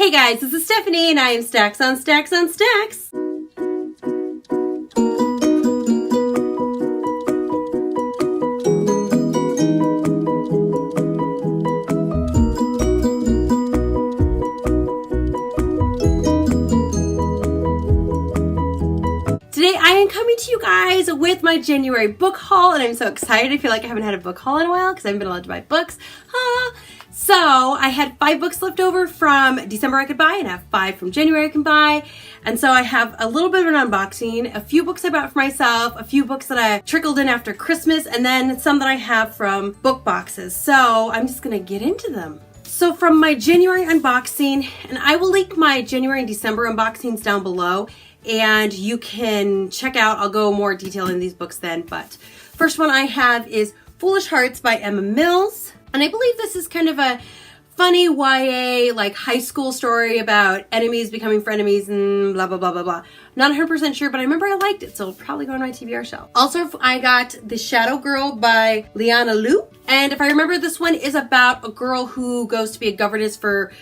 Hey guys, this is Stephanie and I am Stacks on Stacks on Stacks. Today I am coming to you guys with my January book haul, and I'm so excited. I feel like I haven't had a book haul in a while because I haven't been allowed to buy books. So I had 5 books left over from December I could buy, and I have 5 from January I can buy. And so I have a little bit of an unboxing, a few books I bought for myself, a few books that I trickled in after Christmas, and then some that I have from book boxes. So I'm just gonna get into them. So from my January unboxing, and I will link my January and December unboxings down below, and you can check out, I'll go more detail in these books then, but first one I have is Foolish Hearts by Emma Mills. And I believe this is kind of a funny YA, like high school story about enemies becoming frenemies and blah, blah, blah, blah, blah. Not 100% sure, but I remember I liked it, so it'll probably go on my TBR shelf. Also, I got The Shadow Girl by Liana Liu. And if I remember, this one is about a girl who goes to be a governess for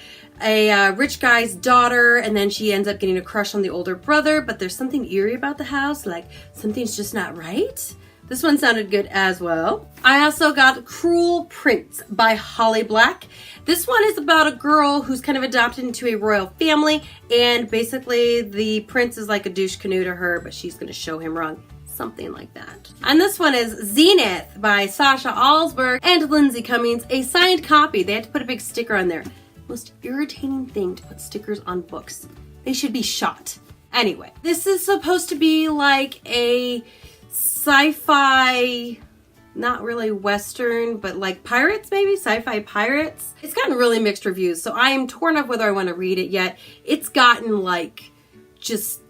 a rich guy's daughter, and then she ends up getting a crush on the older brother, but there's something eerie about the house, like something's just not right. This one sounded good as well. I also got Cruel Prince by Holly Black. This one is about a girl who's kind of adopted into a royal family, and basically the prince is like a douche canoe to her, but she's gonna show him wrong. Something like that. And this one is Zenith by Sasha Alsberg and Lindsay Cummings, a signed copy. They had to put a big sticker on there. Most irritating thing to put stickers on books. They should be shot. Anyway, this is supposed to be like a sci-fi, not really Western, but like pirates maybe, sci-fi pirates. It's gotten really mixed reviews, so I am torn up whether I want to read it yet. It's gotten like just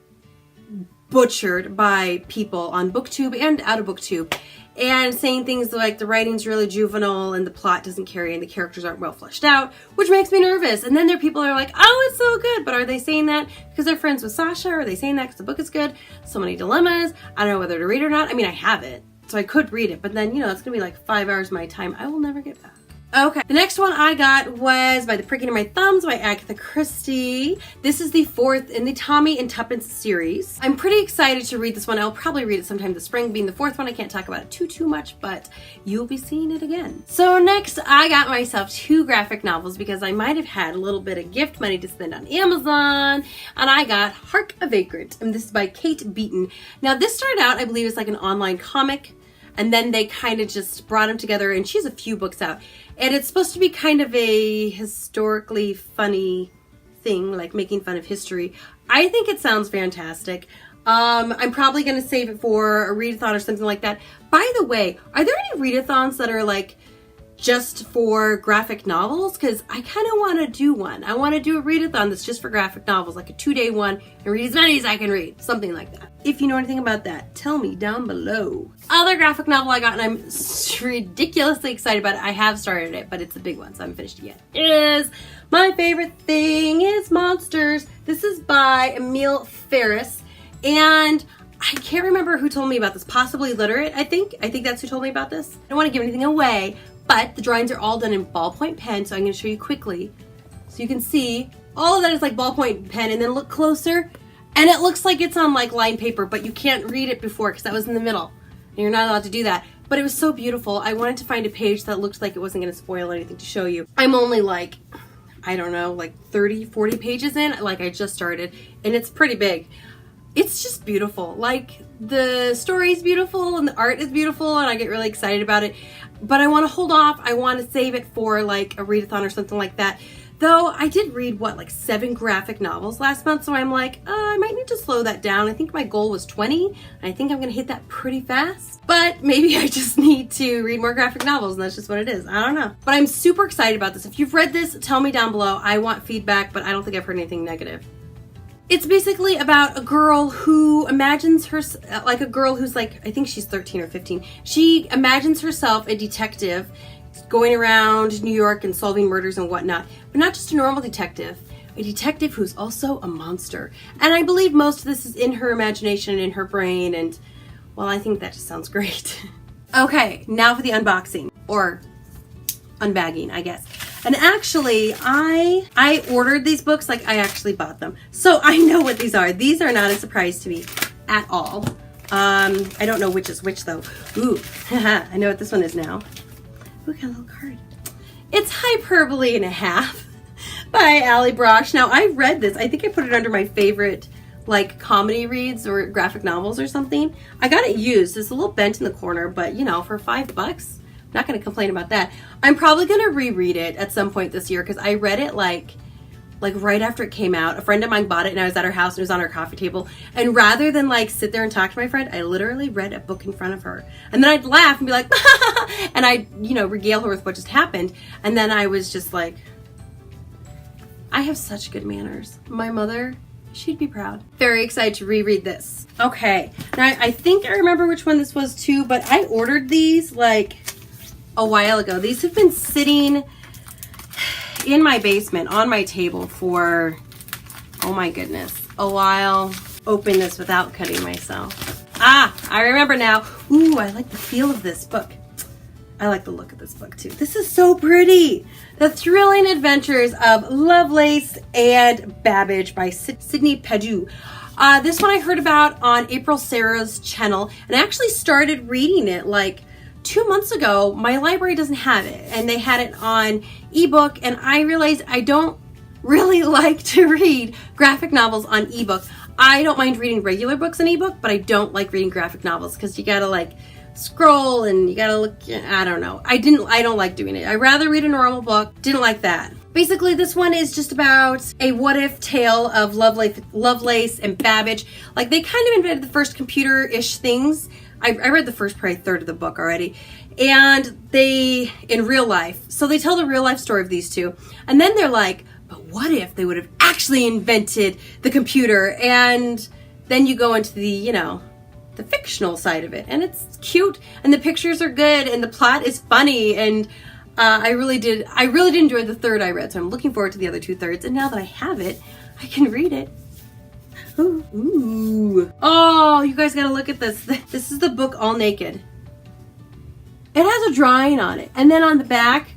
butchered by people on BookTube and out of BookTube, and saying things like the writing's really juvenile and the plot doesn't carry and the characters aren't well fleshed out, which makes me nervous. And then there are people who are like, oh, it's so good, but are they saying that because they're friends with Sasha, or are they saying that because the book is good? So many dilemmas. I don't know whether to read it or not. I mean, I have it, so I could read it, but then, you know, it's gonna be like 5 hours of my time I will never get back. Okay, the next one I got was By the Pricking of My Thumbs by Agatha Christie. This is the 4th in the Tommy and Tuppence series. I'm pretty excited to read this one. I'll probably read it sometime this spring. Being the 4th one, I can't talk about it too much, but you'll be seeing it again. So next, I got myself 2 graphic novels because I might have had a little bit of gift money to spend on Amazon, and I got Hark a Vagrant, and this is by Kate Beaton. Now, this started out, I believe, as like an online comic, and then they kind of just brought them together, and she has a few books out. And it's supposed to be kind of a historically funny thing, like making fun of history. I think it sounds fantastic. I'm probably going to save it for a readathon or something like that. By the way, are there any readathons that are like just for graphic novels? Because I kind of want to do one. I want to do a readathon that's just for graphic novels, like a 2-day one, and read as many as I can read. Something like that. If you know anything about that, tell me down below. Other graphic novel I got, and I'm ridiculously excited about it. I have started it, but it's a big one, so I haven't finished it yet. Is My Favorite Thing is Monsters. This is by Emile Ferris, and I can't remember who told me about this. Possibly Literate, I think. I think that's who told me about this. I don't want to give anything away, but the drawings are all done in ballpoint pen, so I'm going to show you quickly so you can see. All of that is like ballpoint pen, and then look closer, and it looks like it's on like lined paper, but you can't read it before because that was in the middle, and you're not allowed to do that. But it was so beautiful. I wanted to find a page that looked like it wasn't going to spoil anything to show you. I'm only like, I don't know, like 30, 40 pages in, like I just started, and it's pretty big. It's just beautiful. Like, the story is beautiful and the art is beautiful, and I get really excited about it. But I want to hold off. I want to save it for like a readathon or something like that. Though I did read, what, like 7 graphic novels last month, so I'm like, I might need to slow that down. I think my goal was 20, and I think I'm going to hit that pretty fast. But maybe I just need to read more graphic novels, and that's just what it is. I don't know. But I'm super excited about this. If you've read this, tell me down below. I want feedback, but I don't think I've heard anything negative. It's basically about a girl who imagines her, like a girl who's like, I think she's 13 or 15. She imagines herself a detective going around New York and solving murders and whatnot, but not just a normal detective, a detective who's also a monster. And I believe most of this is in her imagination and in her brain, and well, I think that just sounds great. Okay, now for the unboxing, or unbagging, I guess. And actually, I ordered these books, like I actually bought them. So I know what these are. These are not a surprise to me at all. I don't know which is which though. Ooh, I know what this one is now. Ooh, got a little card. It's Hyperbole and a Half by Allie Brosh. Now I read this. I think I put it under my favorite like comedy reads or graphic novels or something. I got it used. It's a little bent in the corner, but you know, for $5, I'm not going to complain about that. I'm probably going to reread it at some point this year because I read it like right after it came out. A friend of mine bought it and I was at her house and it was on her coffee table. And rather than like sit there and talk to my friend, I literally read a book in front of her. And then I'd laugh and be like, and I'd, you know, regale her with what just happened. And then I was just like, I have such good manners. My mother, she'd be proud. Very excited to reread this. Okay, now I think I remember which one this was too, but I ordered these like a while ago. These have been sitting in my basement on my table for, oh my goodness, a while. Open this without cutting myself. Ah, I remember now. Ooh, I like the feel of this book. I like the look of this book too. This is so pretty. The Thrilling Adventures of Lovelace and Babbage by Sidney Pagdu. This one I heard about on April Sarah's channel, and I actually started reading it like 2 months ago. My library doesn't have it, and they had it on ebook, and I realized I don't really like to read graphic novels on ebook. I don't mind reading regular books on ebook, but I don't like reading graphic novels because you gotta like scroll and you gotta look. I don't know. I don't like doing it. I'd rather read a normal book. Didn't like that. Basically, this one is just about a what-if tale of Lovelace and Babbage. Like, they kind of invented the first computer-ish things. I read the first probably third of the book already. And they, in real life, so they tell the real-life story of these two. And then they're like, but what if they would have actually invented the computer? And then you go into the, you know, the fictional side of it. And it's cute, and the pictures are good, and the plot is funny, and I really did enjoy the third I read, so I'm looking forward to the other 2/3. And now that I have it, I can read it. Ooh. Ooh. Oh, you guys gotta look at this. This is the book All Naked. It has a drawing on it. And then on the back,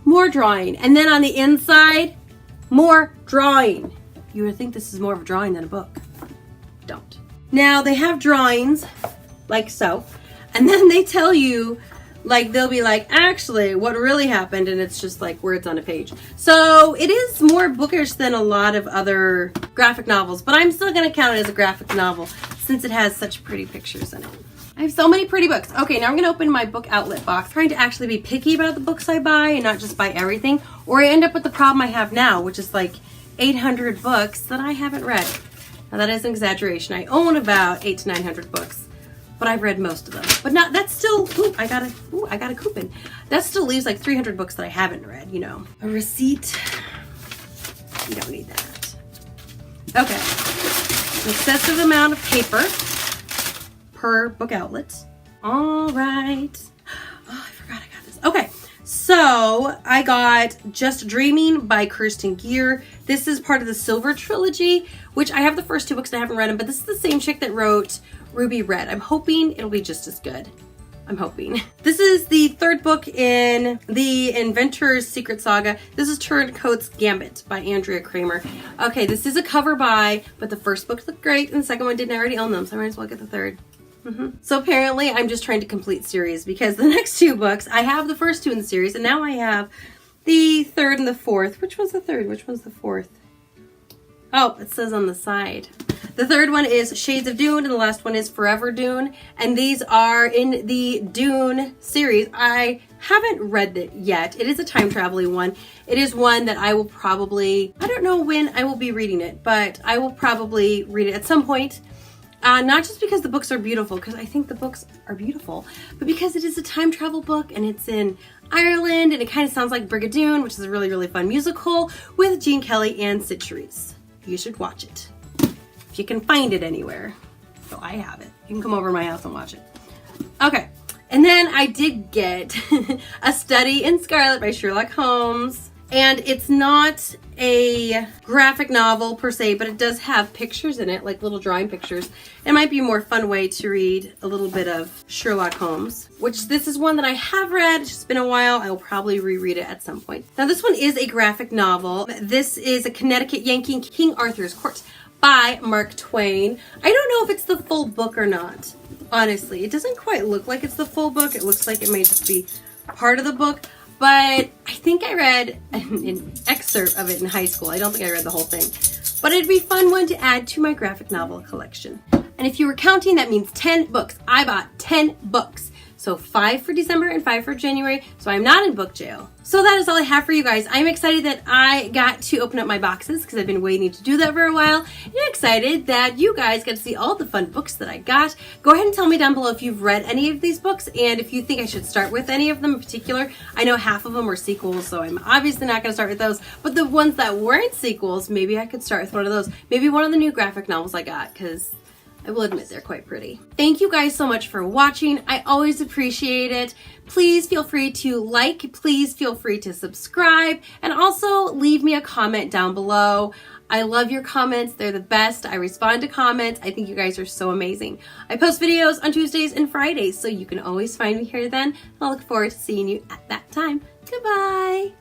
more drawing. And then on the inside, more drawing. You would think this is more of a drawing than a book. Don't. Now, they have drawings, like so. And then they tell you, like, they'll be like, actually, what really happened, and it's just like words on a page. So it is more bookish than a lot of other graphic novels, but I'm still gonna count it as a graphic novel since it has such pretty pictures in it. I have so many pretty books. Okay, now I'm gonna open my book outlet box, trying to actually be picky about the books I buy and not just buy everything, or I end up with the problem I have now, which is like 800 books that I haven't read. Now that is an exaggeration. I own about 800 to 900 books. But I've read most of them. But not, that's still, I got a coupon. That still leaves like 300 books that I haven't read, you know. A receipt, you don't need that. Okay, an excessive amount of paper per book outlet. All right. Oh, I forgot I got this. Okay, so I got Just Dreaming by Kirsten Gier. This is part of the Silver Trilogy, which I have the first 2 books and I haven't read them, but this is the same chick that wrote Ruby Red. I'm hoping it'll be just as good. I'm hoping. This is the 3rd book in the Inventor's Secret Saga. This is Turncoat's Gambit by Andrea Kramer. Okay, this is a cover buy, but the first book looked great and the second one didn't. I already own them, so I might as well get the 3rd. So apparently I'm just trying to complete series because the next 2 books, I have the first 2 in the series and now I have the 3rd and the 4th. Which was the 3rd? Which one's the 4th? Oh, it says on the side. The 3rd one is Shades of Dune, and the last one is Forever Dune. And these are in the Dune series. I haven't read it yet. It is a time traveling one. It is one that I will probably, I don't know when I will be reading it, but I will probably read it at some point. Not just because the books are beautiful, because I think the books are beautiful, but because it is a time travel book and it's in Ireland and it kind of sounds like Brigadoon, which is a really, really fun musical with Gene Kelly and Sid Charisse. You should watch it if you can find it anywhere. So I have it. You can come over to my house and watch it. Okay, and then I did get A Study in Scarlet by Sherlock Holmes, and it's not a graphic novel per se, but it does have pictures in it, like little drawing pictures. It might be a more fun way to read a little bit of Sherlock Holmes, which this is one that I have read. It's just been a while. I will probably reread it at some point. Now this one is a graphic novel. This is A Connecticut Yankee, King Arthur's Court by Mark Twain. I don't know if it's the full book or not. Honestly, it doesn't quite look like it's the full book. It looks like it may just be part of the book, but I think I read an excerpt of it in high school. I don't think I read the whole thing, but it'd be a fun one to add to my graphic novel collection. And if you were counting, that means 10 books. I bought 10 books. So 5 for December and 5 for January. So I'm not in book jail. So that is all I have for you guys. I'm excited that I got to open up my boxes because I've been waiting to do that for a while. And I'm excited that you guys got to see all the fun books that I got. Go ahead and tell me down below if you've read any of these books and if you think I should start with any of them in particular. I know half of them were sequels, so I'm obviously not going to start with those. But the ones that weren't sequels, maybe I could start with one of those. Maybe one of the new graphic novels I got, because I will admit they're quite pretty. Thank you guys so much for watching. I always appreciate it. Please feel free to like, please feel free to subscribe, and also leave me a comment down below. I love your comments. They're the best. I respond to comments. I think you guys are so amazing. I post videos on Tuesdays and Fridays, so you can always find me here then. I'll look forward to seeing you at that time. Goodbye.